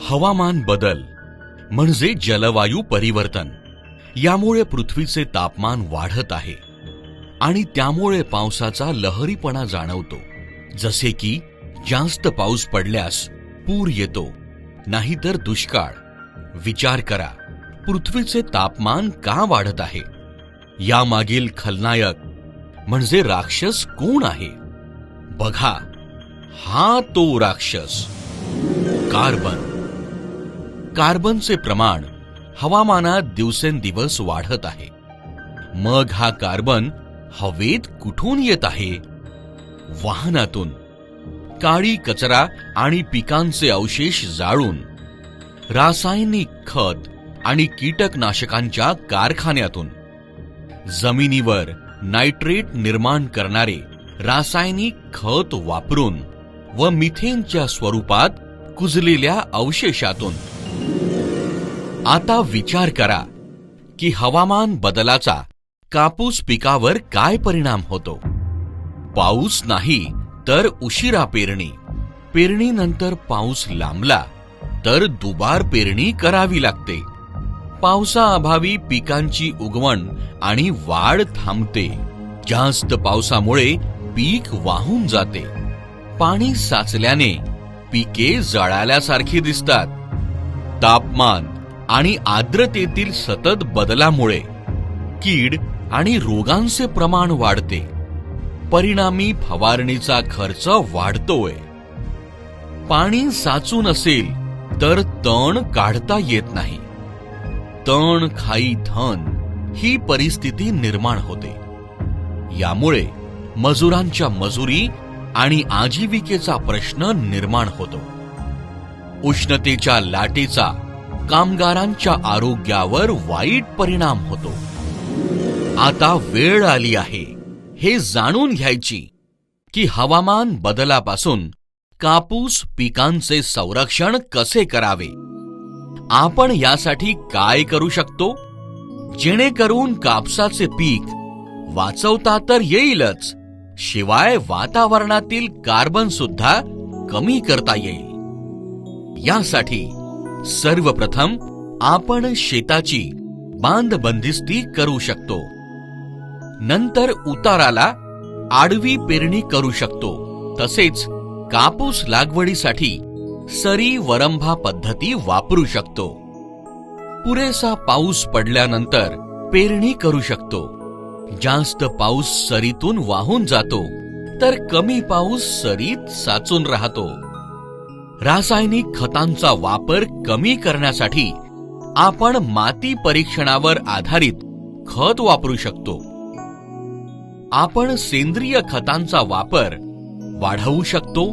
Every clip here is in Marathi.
हवामान बदल म्हणजे जलवायू परिवर्तन. यामुळे पृथ्वीचे तापमान वाढत आहे आणि त्यामुळे पावसाचा लहरीपणा जाणवतो. जसे की जास्त पाऊस पडल्यास पूर येतो, नाहीतर दुष्काळ. विचार करा, पृथ्वीचे तापमान का वाढत आहे? यामागील खलनायक म्हणजे राक्षस कोण आहे? बघा, हा तो राक्षस कार्बन. कार्बनचे प्रमाण हवामानात दिवसेंदिवस वाढत आहे. मग हा कार्बन हवेत कुठून येत आहे? वाहनातून, काळी कचरा आणि पिकांचे अवशेष जाळून, रासायनिक खत आणि कीटकनाशकांच्या कारखान्यातून, जमिनीवर नायट्रेट निर्माण करणारे रासायनिक खत वापरून व मिथेनच्या स्वरूपात कुजलेल्या अवशेषातून. आता विचार करा की हवामान बदलाचा कापूस पिकावर काय परिणाम होतो. पाऊस नाही तर उशिरा पेरणी, पेरणीनंतर पाऊस लांबला तर दुबार पेरणी करावी लागते. पावसाअभावी पिकांची उगवण आणि वाढ थांबते. जास्त पावसामुळे पीक वाहून जाते. पाणी साचल्याने पिके जळाल्यासारखी दिसतात. तापमान आणि आर्द्रतेतील सतत बदलामुळे कीड आणि रोगांचे प्रमाण वाढते. परिणामी फवारणीचा खर्च वाढतोय. पाणी साचून असेल तर तण काढता येत नाही. तण खाई धन ही परिस्थिती निर्माण होते. यामुळे मजुरांच्या मजुरी आणि आजीविकेचा प्रश्न निर्माण होतो. उष्णतेच्या लाटेचा कामगारांच्या आरोग्यावर वाईट परिणाम होतो. आता वेळ आली आहे हे जाणून घ्यायची की हवामान बदलापासून कापूस पिकांचे संरक्षण कसे करावे. आपण यासाठी काय करू शकतो जेणेकरून कापसाचे पीक वाचवता तर येईलच, शिवाय वातावरणातील कार्बन सुद्धा कमी करता येईल. यासाठी सर्वप्रथम आपण शेताची बांधबंदिस्ती करू शकतो. नंतर उताराला आडवी पेरणी करू शकतो. तसेच कापूस लागवडीसाठी सरी वरंभा पद्धती वापरू शकतो. पुरेसा पाऊस पडल्यानंतर पेरणी करू शकतो. जास्त पाऊस सरीतून वाहून जातो तर कमी पाऊस सरीत साचून राहतो. रासायनिक खतांचा वापर कमी करण्यासाठी आपण माती परीक्षणावर आधारित खत वापरू शकतो. आपण सेंद्रिय खतांचा वापर वाढवू शकतो.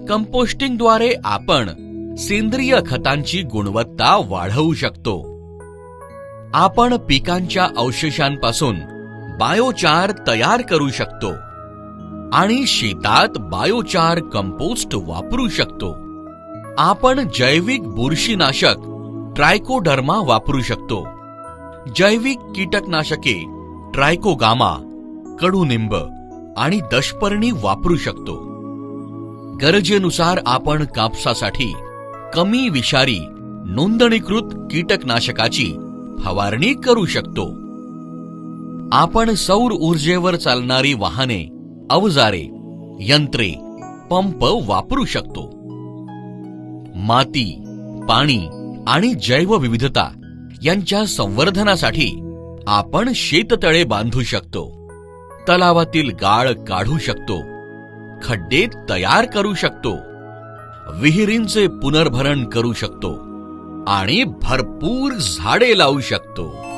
कंपोस्टिंगद्वारे आपण सेंद्रिय खतांची गुणवत्ता वाढवू शकतो. आपण पिकांच्या अवशेषांपासून बायोचार तयार करू शकतो आणि शेतात बायोचार कंपोस्ट वापरू शकतो. आपण जैविक बुरशीनाशक ट्रायकोडर्मा वापरू शकतो. जैविक कीटकनाशके ट्रायकोगामा, कडुनिंब आणि दशपर्णी वापरू शकतो. गरजेनुसार आपण कापसासाठी कमी विषारी नोंदणीकृत कीटकनाशकाची फवारणी करू शकतो. आपण सौर ऊर्जेवर चालणारी वाहने, अवजारे, यंत्रे, पंप वापरू शकतो. माती, पाणी आणि जैवविविधता यांच्या संवर्धनासाठी आपण शेततळे बांधू शकतो. तलावातील गाळ काढू शकतो. खड्डे तयार करू शकतो. विहिरींचे पुनर्भरण करू शकतो आणि भरपूर झाडे लावू शकतो.